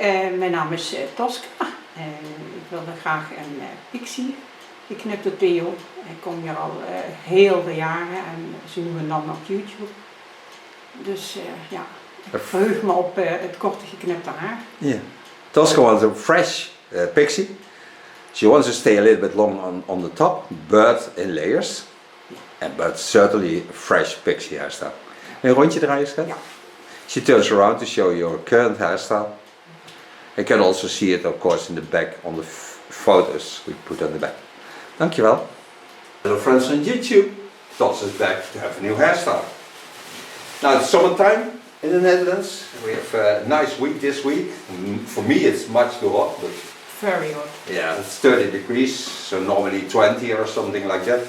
mijn naam is Tosca. Ik wilde graag een pixie. Ik knip door Theo. Ik kom hier al heel veel jaren en ze noemen dan op YouTube. Dus ja, ik verheug me op het korte geknipte haar. Yeah. Tosca wants a fresh pixie. She wants to stay a little bit long on the top, but in layers. But certainly a fresh pixie hairstyle. Een rondje draaien, schat? Ja. She turns around to show your current hairstyle. You can also see it, of course, in the back on the photos we put on the back. Dankjewel. Hello friends on YouTube. TOS is back to have a new hairstyle. Now it's summertime in the Netherlands. We have a nice week this week. For me it's much too hot, but Very hot. yeah, it's 30 degrees, so normally 20 or something like that.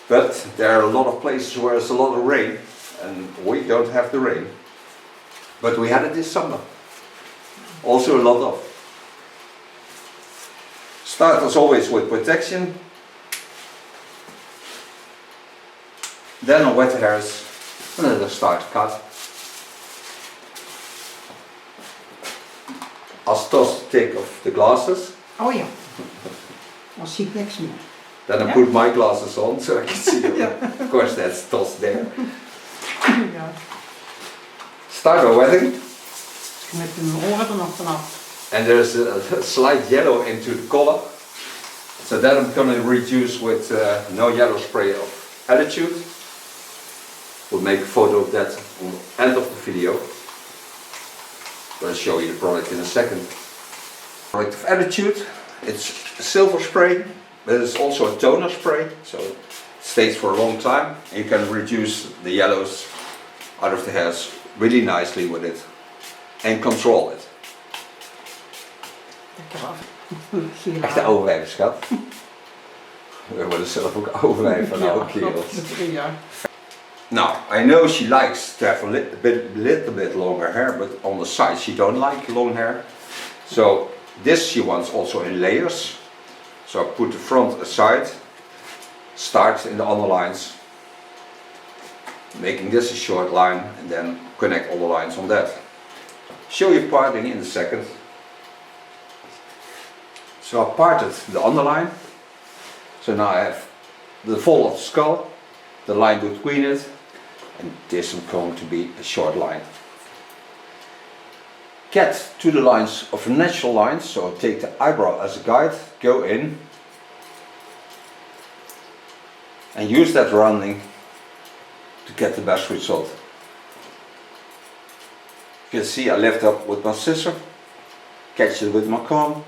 But there are a lot of places where there's a lot of rain, and we don't have the rain. But we had it this summer. Also a lot of. Start as always with protection. Then on wet hairs, a little start cut. Als TOS take off the glasses. Oh ja, dan zie ik niks meer. Then I put my glasses on so I can see you. Of course that's TOS there. Ja. Start by wetting. Met mijn oren er nog vanaf. And there's a slight yellow into the color. So that I'm going to reduce with no yellow spray of Attitude. We'll make a photo of that on the end of the video. I'll show you the product in a second. Product of Attitude. It's silver spray, but it's also a toner spray, so it stays for a long time. And you can reduce the yellows out of the hairs really nicely with it and control it. Lekker af. Echt de overwijven, schat. We worden zelf ook overwijven van oude kerels. Ja. Now, I know she likes to have a little bit longer hair, but on the side she don't like long hair. So this she wants also in layers. So I put the front aside, start in the underlines, making this a short line, and then connect all the lines on that. Show you parting in a second. So I parted the underline. So now I have the fall of the skull, the line between it, and this is going to be a short line. Get to the lines of natural lines, so take the eyebrow as a guide, go in, and use that rounding to get the best result. You can see I lift up with my scissor, catch it with my comb.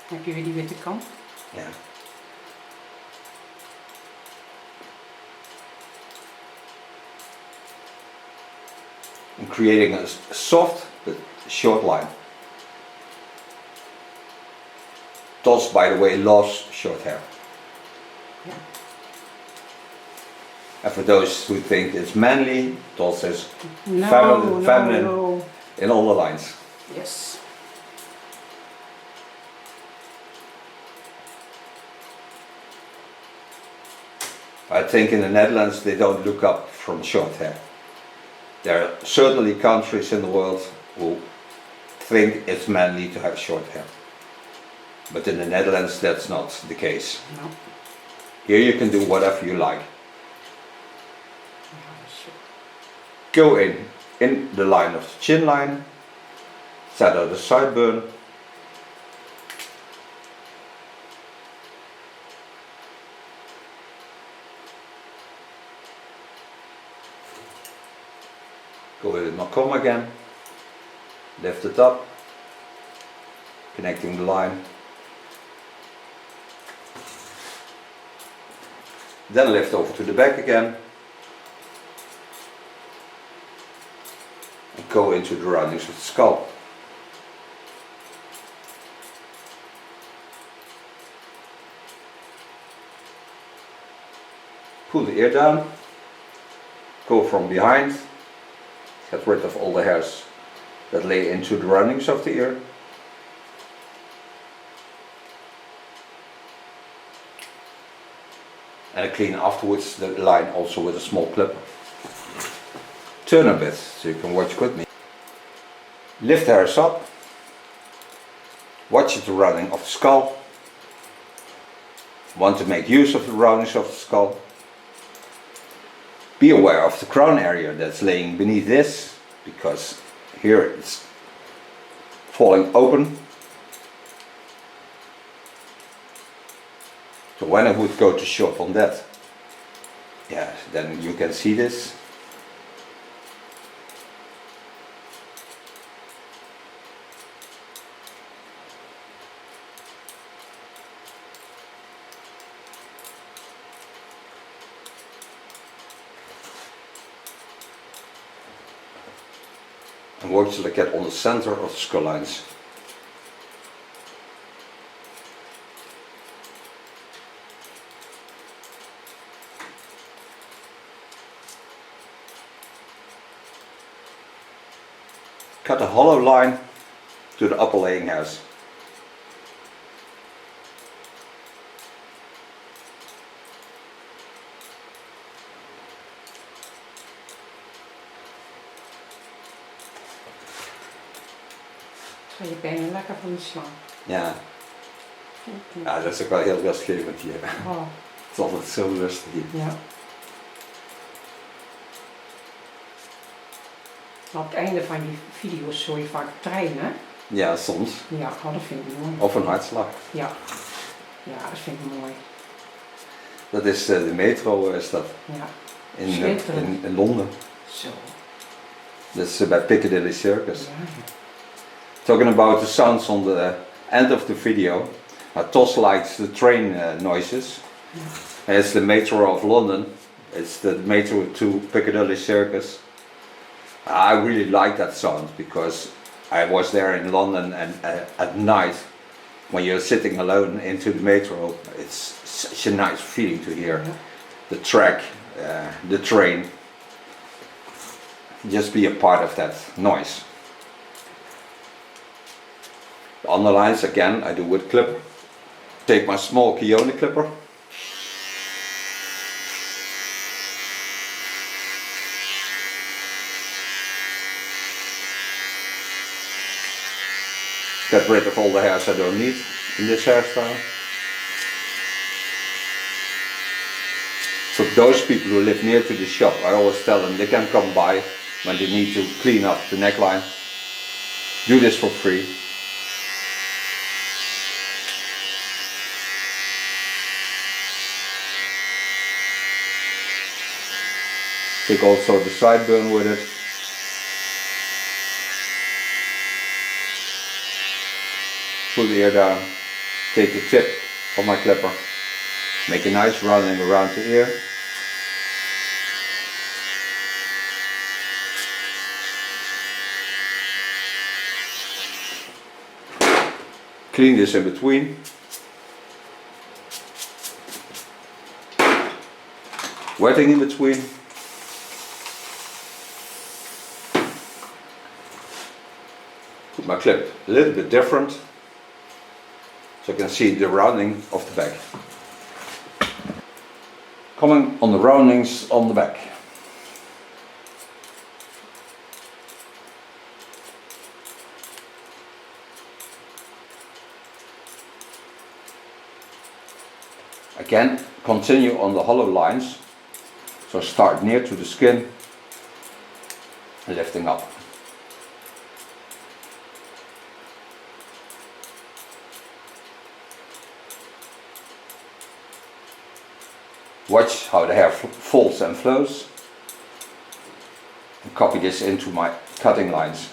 Heb je weer die witte kant? Ja. I'm creating a soft but short line. TOS, by the way, loves short hair. Ja. And for those who think it's manly, TOS is No, feminine no. in all the lines. Yes. I think in the Netherlands they don't look up from short hair. There are certainly countries in the world who think it's manly to have short hair. But in the Netherlands that's not the case. No. Here you can do whatever you like. Ja, dus, Go in the line of the chin line, set out the sideburn. Go with my comb again, lift it up, connecting the line. Then lift over to the back again. And go into the roundings of the skull. Pull the ear down, go from behind. Get rid of all the hairs that lay into the roundings of the ear. And I clean afterwards the line also with a small clipper. turn a bit so you can watch with me. Lift the hairs up, watch the rounding of the skull. Want to make use of the roundings of the skull. Be aware of the crown area that's laying beneath this, because here it's falling open. So when I would go to shop on that, yeah, then you can see this. And work till I get on the center of the skull lines. Cut a hollow line to the upper laying hairs. Ga je benen lekker van de slag. Ja. Ja, dat is ook wel heel rustgevend hier. Oh. Het is altijd zo rustig hier. Ja. Op het einde van die video's zul je vaak trainen. Ja, soms. Ja, oh, dat vind ik mooi. Of een hartslag. Ja. Ja, dat vind ik mooi. Dat is de metro, is dat. Ja. In Londen. Zo. Dat is bij Piccadilly Circus. Ja. Talking about the sounds on the end of the video. TOS likes the train noises. Yeah. It's the metro of London. It's the metro to Piccadilly Circus. I really like that sound because I was there in London, and at night when you're sitting alone into the metro, it's such a nice feeling to hear the track, the train. Just be a part of that noise. The underlines again I do with clipper. Take my small Keone clipper. Get rid of all the hairs I don't need in this hairstyle. For those people who live near to the shop, I always tell them they can come by when they need to clean up the neckline. Do this for free. Take also the sideburn with it. Pull the ear down. Take the tip of my clipper. Make a nice rounding around the ear. Clean this in between. Wetting in between. Put my clip a little bit different so I can see the rounding of the back. Coming on the roundings on the back. Again, continue on the hollow lines, so start near to the skin, lifting up. Watch how the hair falls and flows, and copy this into my cutting lines.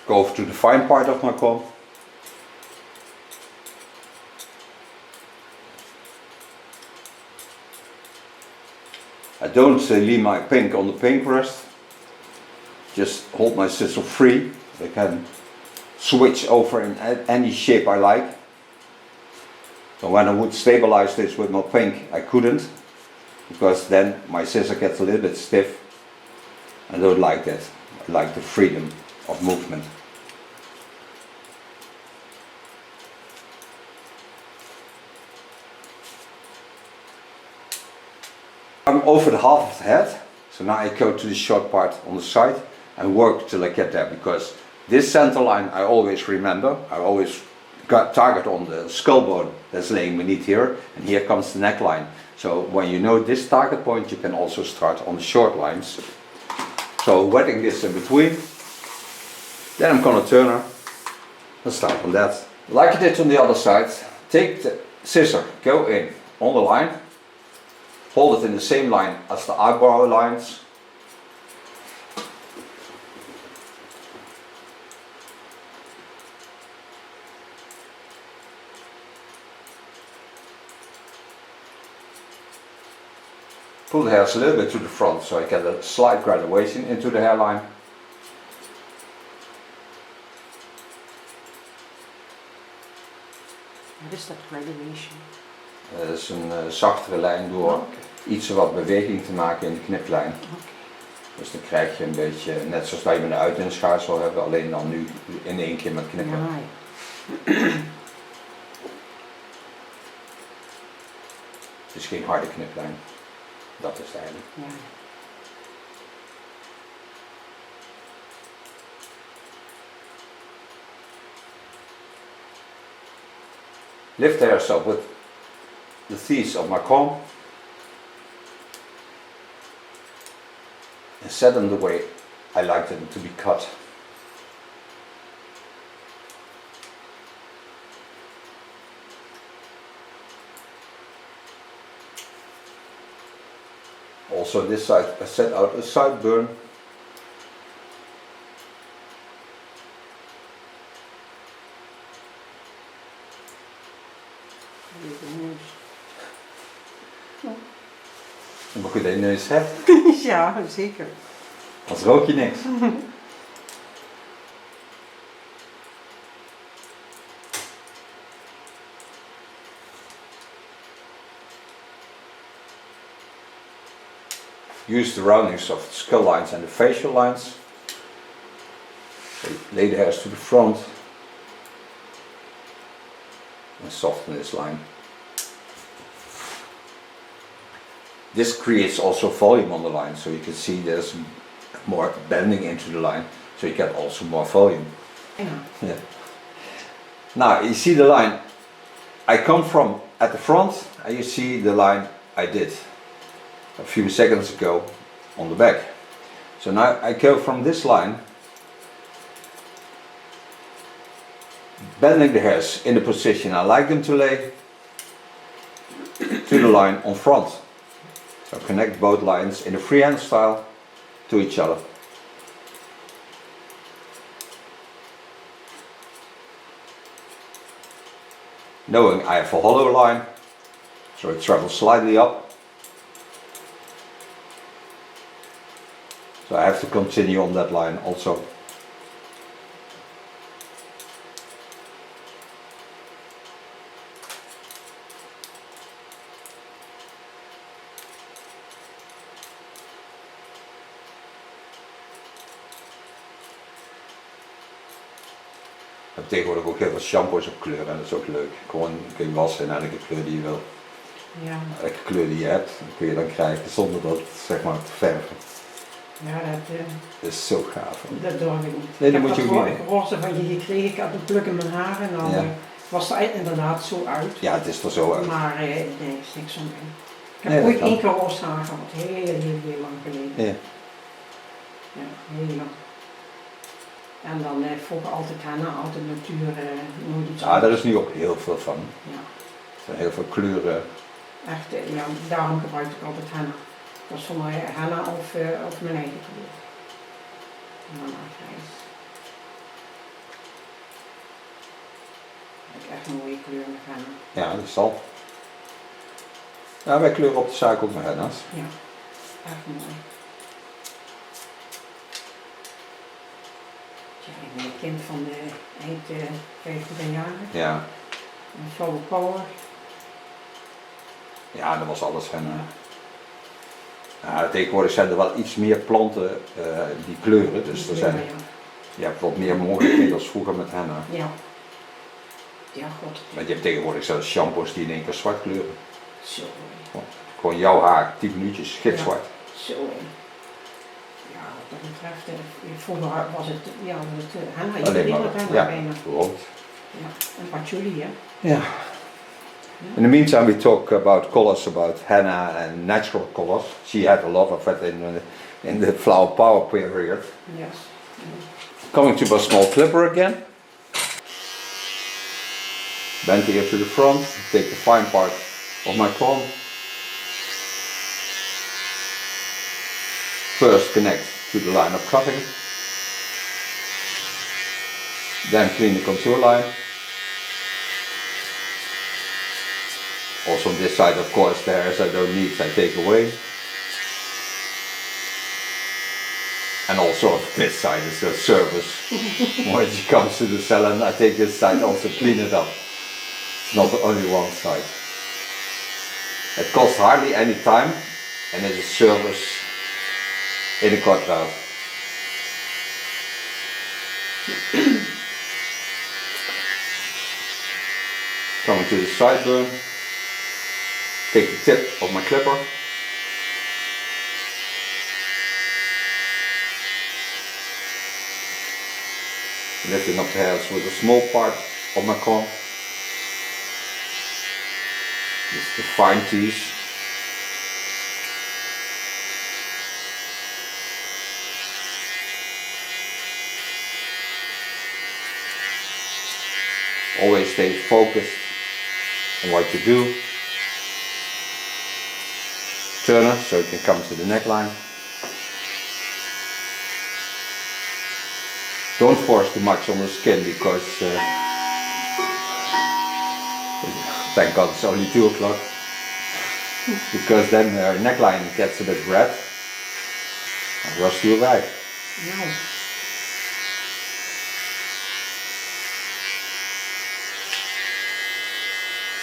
Go over to the fine part of my comb. I don't leave my pink on the pink rest. Just hold my scissor free. I can switch over in any shape I like. So when I would stabilize this with my pink, I couldn't, because then my scissor gets a little bit stiff. I don't like that. I like the freedom of movement. I'm over the half of the head, so now I go to the short part on the side and work till I get there, because this center line I always remember. I always got target on the skull bone that's laying beneath here, and here comes the neckline. So when you know this target point, you can also start on the short lines. So wetting this in between, then I'm gonna turn her and start on that. Like I did on the other side, take the scissor, go in on the line, hold it in the same line as the eyebrow lines. Pull the hairs a little bit to the front so I get a slight graduation into the hairline. Wat is dat graduation? Dat is een zachtere lijn door iets wat beweging te maken in de kniplijn. Dus dan krijg je een beetje, net zoals dat je met een uitdunningsschaar zal hebben, alleen dan nu in één keer met knippen. Ja. Het is geen harde kniplijn. Dat is het eigenlijk. Ja. Lift the hairs up with the teeth of my comb and set them the way I like them to be cut. Also this side I set out a sideburn. Mag je de neus hebt? Ja, zeker. Als rook je niks. Use the roundings of the skull lines and the facial lines. So lay the hairs to the front and soften this line. This creates also volume on the line, so you can see there's more bending into the line, so you get also more volume. Yeah. Now you see the line I come from at the front, and you see the line I did a few seconds ago on the back. So now I go from this line, bending the hairs in the position I like them to lay, to the line on front. So connect both lines in a freehand style to each other. Knowing I have a hollow line, so it travels slightly up. So I have to continue on that line also. Ik heb tegenwoordig ook heel veel shampoos op kleur en dat is ook leuk. Gewoon kun je wassen in elke kleur die je wil. Ja. Elke kleur die je hebt, kun je dan krijgen zonder dat zeg maar te verven. Ja, Dat is zo gaaf. dat durf ik niet. Nee, dat moet je ook niet. Ik heb roze van je gekregen, ik had een pluk in mijn haar en dan Ja. was het inderdaad zo uit. Ja, het is er zo uit. Maar nee, is niks om in. Ik heb Nee, ooit dat één keer roze haar gehad, heel lang geleden. Ja. Ja, heel lang. En dan vroeger altijd henna, altijd natuur, nooit iets Ja, daar anders. is nu ook heel veel van. Ja. Er zijn heel veel kleuren. Echt, ja, daarom gebruik ik altijd henna. Dat is voor mij henna of mijn eigen kleur. En dan grijs. Ik heb echt mooie kleuren met henna. Ja, dat zal. Ja, wij kleuren op de zaak ook met henna's. Ja, echt mooi. Ja, ik ben een kind van de eind 50 jaren. Ja. Een flower power. Ja, dat was alles henna. Ja, tegenwoordig zijn er wel iets meer planten die kleuren, dus er zijn, Ja. je hebt wat meer mogelijkheden als vroeger met henna. Ja. Ja, god. Want je hebt tegenwoordig zelfs shampoos die in één keer zwart kleuren. Zo. Gewoon jouw haar, 10 minuutjes, gitzwart. Zo. Ja, wat dat betreft, vroeger was het, ja, henna. Alleen maar, ja, bijna. rood. Ja, en patchouli, hè. Ja. In the meantime, we talk about colors, about henna and natural colors. She had a lot of it in the flower power period. Yes. Coming to my small clipper again. Bend the ear to the front, take the fine part of my comb. First connect to the line of cutting. Then clean the contour line. Also on this side, of course, the hairs I don't need, I take away. And also on this side is the service. When she comes to the salon, I take this side also clean it up. It's not only one side. It costs hardly any time and it's a service in a cutout. Coming to the sideburn. Take the tip of my clipper. Lifting up the hairs with a small part of my comb. Just the fine teeth. Always stay focused on what you do. Turner so it can come to the neckline. Don't force too much on the skin because thank God it's only 2 o'clock, because then our neckline gets a bit red and rush you away. Nou.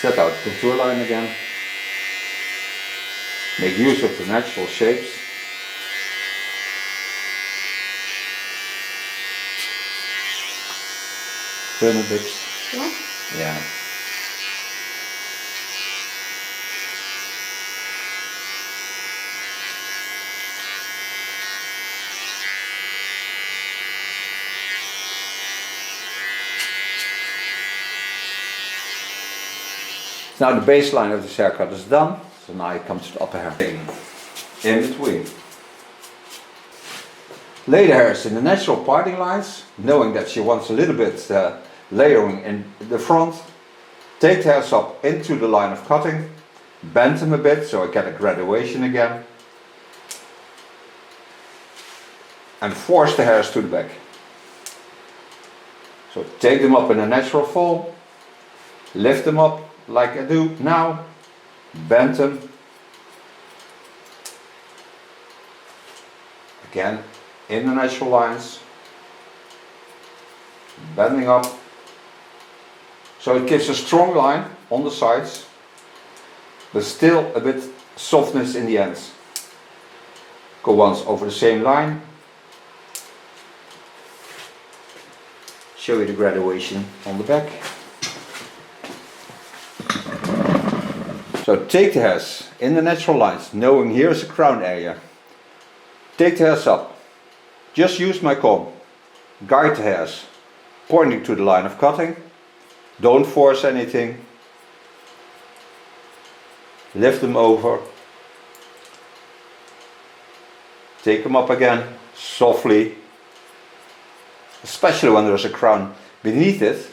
Set out the contour line again. Make use of the natural shapes. Turn a bit. Ja? Yeah. Now the baseline of this haircut is done, so now you come to the upper hair. In between. Lay the hairs in the natural parting lines, knowing that she wants a little bit layering in the front. Take the hairs up into the line of cutting, bend them a bit so I get a graduation again, and force the hairs to the back. So take them up in a natural fall, lift them up like I do now, bend them, again in the natural lines, bending up, so it gives a strong line on the sides, but still a bit softness in the ends. Go once over the same line, show you the graduation on the back. So take the hairs in the natural lines, knowing here is a crown area. Take the hairs up. Just use my comb. Guide the hairs, pointing to the line of cutting. Don't force anything. Lift them over. Take them up again, softly. Especially when there's a crown beneath it,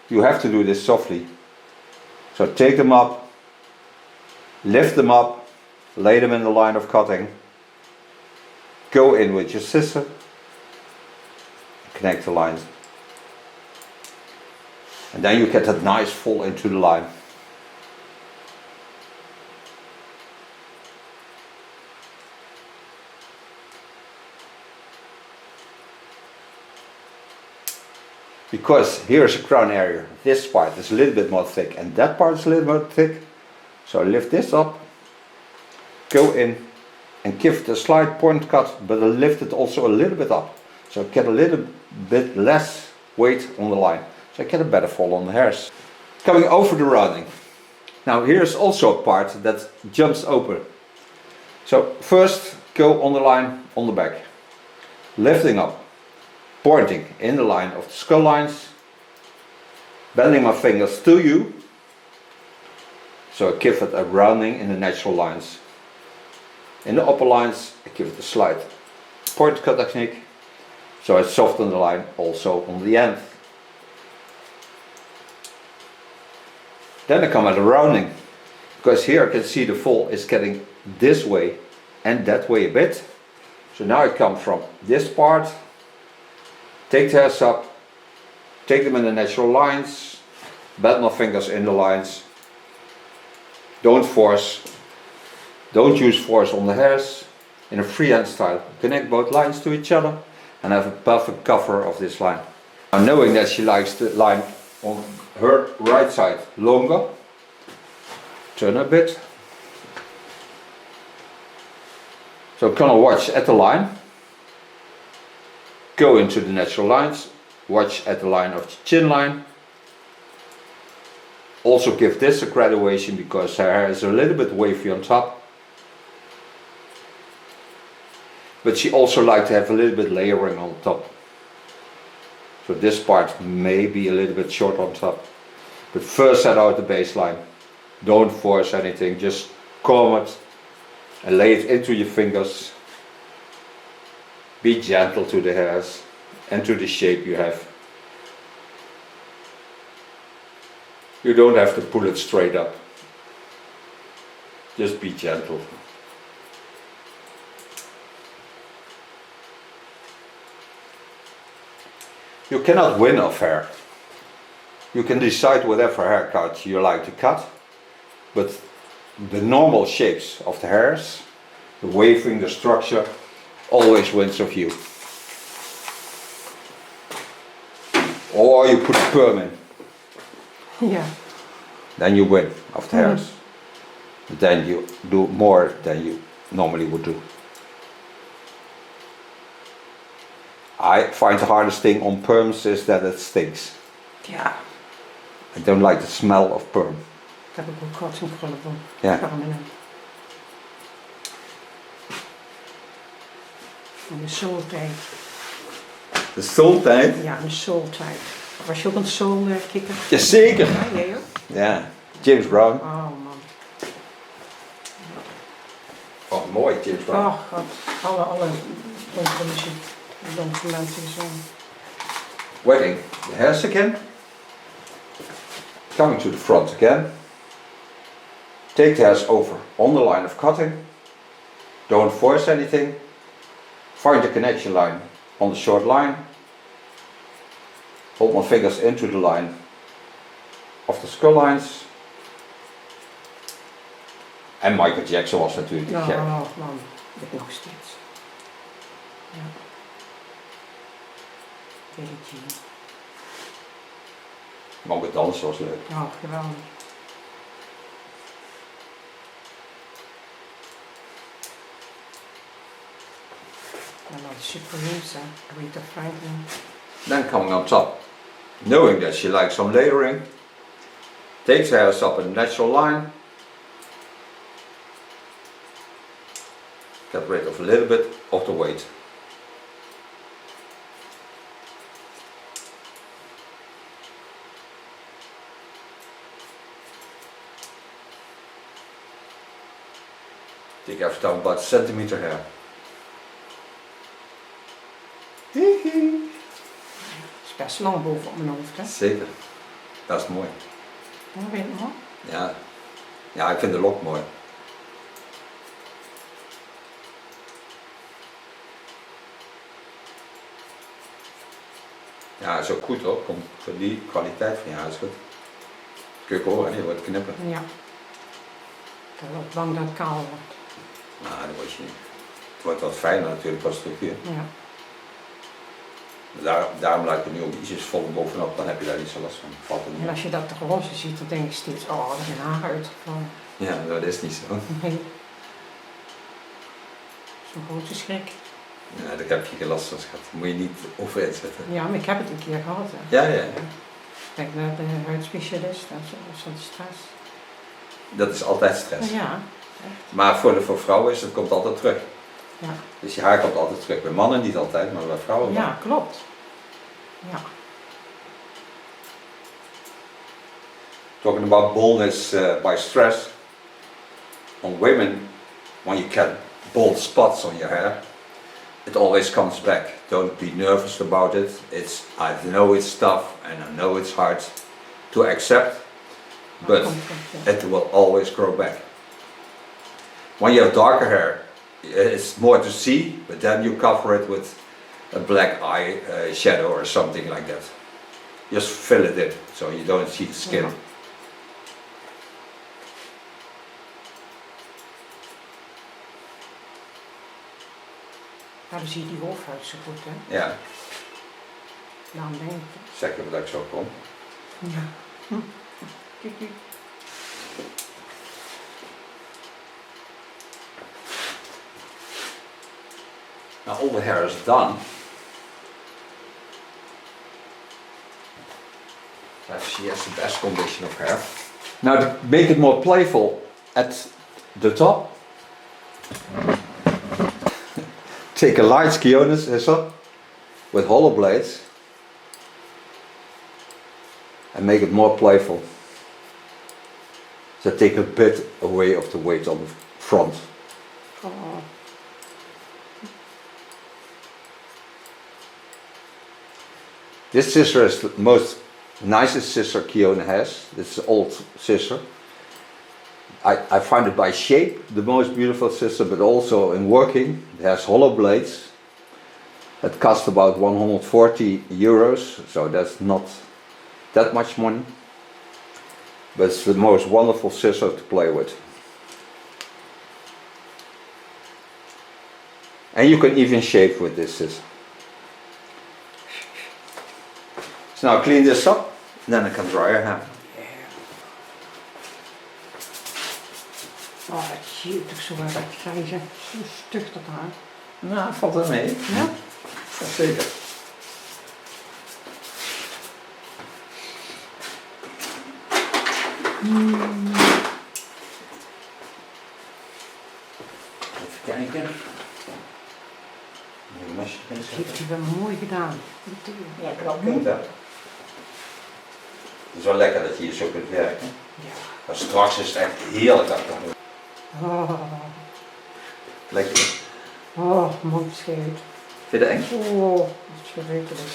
you have to do this softly. So take them up. Lift them up, lay them in the line of cutting, go in with your scissor, connect the lines, and then you get that nice fall into the line. Because here is a crown area, this part is a little bit more thick and that part is a little more thick. So lift this up, go in and give it a slight point cut, but lift it also a little bit up. So get a little bit less weight on the line. So I get a better fall on the hairs. Coming over the rounding. Now here's also a part that jumps open. So first go on the line on the back. Lifting up. Pointing in the line of the skull lines. Bending my fingers to you. So I give it a rounding in the natural lines. In the upper lines I give it a slight point cut technique. So I soften the line also on the end. Then I come at the rounding, because here I can see the fall is getting this way and that way a bit. So now I come from this part, take the hairs up, take them in the natural lines, bend my fingers in the lines. Don't force, don't use force on the hairs. In a freehand style, connect both lines to each other and have a perfect cover of this line. Now knowing that she likes the line on her right side longer, turn a bit. So I'm gonna watch at the line, go into the natural lines, watch at the line of the chin line. Also give this a graduation because her hair is a little bit wavy on top. But she also likes to have a little bit layering on top. So this part may be a little bit short on top. But first set out the baseline. Don't force anything, just comb it and lay it into your fingers. Be gentle to the hairs and to the shape you have. You don't have to pull it straight up. Just be gentle. You cannot win off hair. You can decide whatever haircut you like to cut, but the normal shapes of the hairs, the waving, the structure, always wins of you. Or you put a perm in. Yeah. Then you win of the hairs. Then you do more than you normally would do. I find the hardest thing on perms is that it stinks. Ja. I don't like the smell of perm. Dat heb ik ook gehad zo'n krullen van. Ja. Permanent. In de soultijd. De soultijd? Ja, in de soultijd. Was je ook een soul kikker? Jazeker. Ja, jij ook? Ja, James Brown. Oh man. Oh, mooi James Brown. Oh god. Alle donkere muziek. Donkere mensen zo. Wetting the hairs again. Coming to the front again. Take the hairs over on the line of cutting. Don't force anything. Find the connection line on the short line. Hold my fingers into the line of the skull lines. En Michael Jackson was natuurlijk Oh gek. man, dit nog steeds. Ja. Billie Jean. Maar ook het dansen was leuk. Oh, geweldig. En dan Supremes, Rita Franklin. Then coming on top, knowing that she likes some layering, takes her hairs up in a natural line, get rid of a little bit of the weight. Take every time about a centimeter hair. Is best lang boven op mijn hoofd, hè? Zeker, dat is mooi. Ja, weet je nog? Ja. Ja, ik vind de lok mooi. Ja, is ook goed hoor, komt voor die kwaliteit van je haar is goed. Kun je horen, je wordt knippen. Ja. Ik ben wel bang dat het kaal wordt. Nou, dat word je niet. Het wordt wat fijner natuurlijk als stukje. Ja. Daarom laat ik er nu ook ietsjes vol bovenop, dan heb je daar niet zo last van. Valt er niet En op. als je dat te roze ziet, dan denk je steeds, oh, er zijn haren uitgevallen. Ja, dat is niet zo. Nee. Zo'n grote schrik. Ja, daar heb je geen last van, schat. Daar moet je niet overheen zetten. Ja, maar ik heb het een keer gehad. Hè. Ja, ja. Kijk naar de huidspecialist, dat is zo'n stress. Dat is altijd stress. Ja, Maar voor vrouwen is het, komt altijd terug. ja. Dus je haar komt altijd terug. Bij mannen niet altijd, maar bij vrouwen wel. Ja, klopt. Ja. Talking about baldness by stress. On women, when you get bald spots on your hair, it always comes back. Don't be nervous about it. I know it's tough and I know it's hard to accept, but it will always grow back. When you have darker hair, it's more to see, but then you cover it with a black eye shadow or something like that. Just fill it in, so you don't see the skin. Ja. Ja, dan zie je die hoofdhuid zo goed, hè? Ja, Dan denk ik. zeg je dat ik zo kom. Ja. Kijk, kijk. Now all the hair is done. She has the best condition of hair. Now to make it more playful at the top, take a light scione scissor with hollow blades and make it more playful. So take a bit away of the weight on the front. Oh. This scissor is the most nicest scissor Kiona has. This is an old scissor. I find it by shape the most beautiful scissor, but also in working. It has hollow blades. It cost about 140 euros, so that's not that much money. But it's the most wonderful scissor to play with. And you can even shave with this scissor. So now clean this up, and then I can dry your hair. Oh, dat zie je toch zo wel dat grijze. Zo stug dat haar. Nou, valt er mee. Ja? Ja, zeker. Even kijken. Een mesje erin Die zetten. heeft hij wel mooi gedaan. Ja, knap punt hè. Het is wel lekker dat je hier zo kunt werken. Ja. Maar straks is het echt heerlijk dat ik dat doe. Oh, Lekker. oh, mooi scheut. Vind je het eng? Oh, dat is verrekelijk.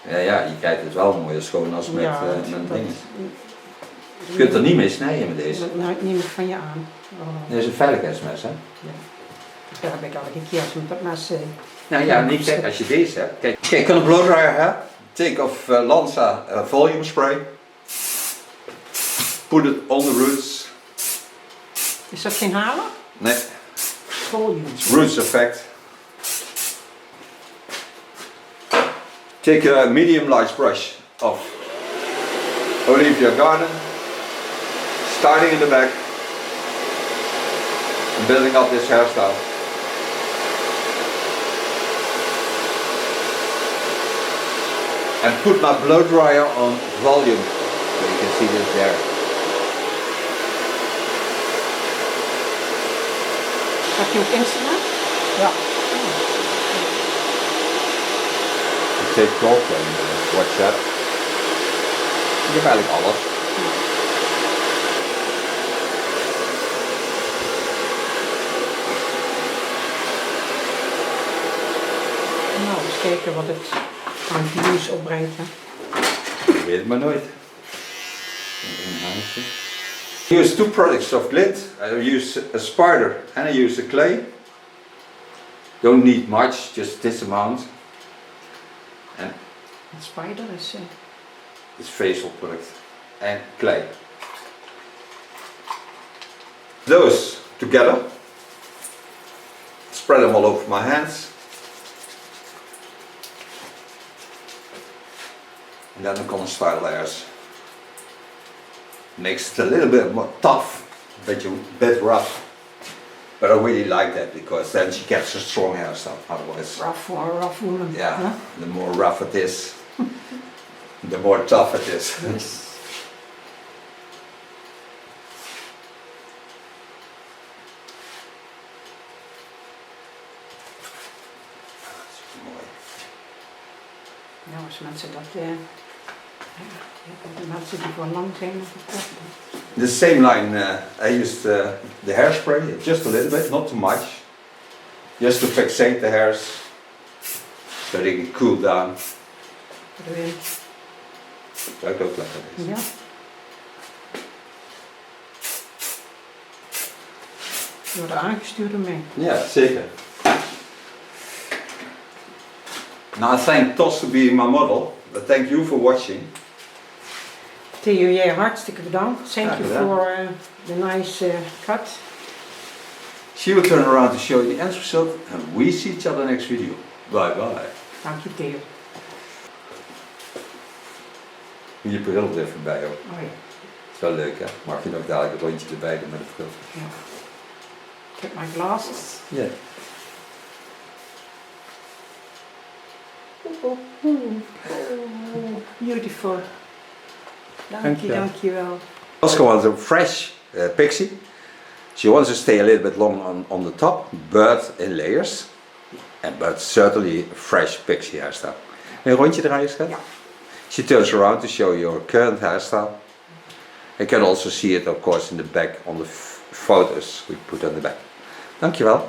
Ja, ja, je krijgt het wel mooi schoon als met, Ja, met dat- dingen. Je kunt er niet mee snijden met deze. Dat neemt niemand van je aan. Oh, Dit is een veiligheidsmes hè. ja. Daar heb ik elke keer als met dat mes. Nou ja, niet gek als je deze hebt. Kijk, kijk, kan een blowdryer have. Take of Lanza volume spray. Put it on the roots. Is dat geen halen? Nee, Volume. roots effect. Take a medium large brush of Olivia Garden. Starting in the back. And building up this hairstyle. And put my blow dryer on volume, so you can see this there. Heb je ook Instagram? Ja. TikTok en WhatsApp. Ik heb eigenlijk alles. Nou, eens kijken wat het aan views opbrengt. Hè. Je weet het maar nooit. I use two products of lint. I use a spider and I use a clay. Don't need much, just this amount. And Het spider is... it's facial product and clay. Those together. Spread them all over my hands. And then I'm gonna style layers. Makes it a little bit more tough, bit rough. But I really like that because then she gets a strong hairstyle. Otherwise, Rough for a rough woman. yeah, Huh? the more rough it is, the more tough it is. Yes. Mooi. Nou, als mensen dat, ja, de mensen die voor lang zijn of voor kort. The same line, I used the hairspray, just a little bit, not too much. Just to fixate the hairs, so they can cool down. Ruikt ook lekker deze. Ja. Die worden aangestuurd door mij. Ja, zeker. Now I thank TOS for being my model, but thank you for watching. Theo, jij hartstikke bedankt. Thank you gedaan. for the nice cut. She will turn around to show you the end result and we see each other next video. Bye bye. Dank je, Theo. Je bril er even bij ook. Oh ja. Is wel leuk hè? Mag je nog dadelijk een rondje erbij doen met de bril? Ja. Ik heb mijn glasses. Ja. Beautiful. Dank je. Dankjewel. Oscar wants a fresh pixie. She wants to stay a little bit long on the top, but in layers. But certainly a fresh pixie hairstyle. Een rondje draaien, schat? Ja. She turns around to show your current hairstyle. You can also see it, of course, in the back on the photos we put on the back. Dankjewel.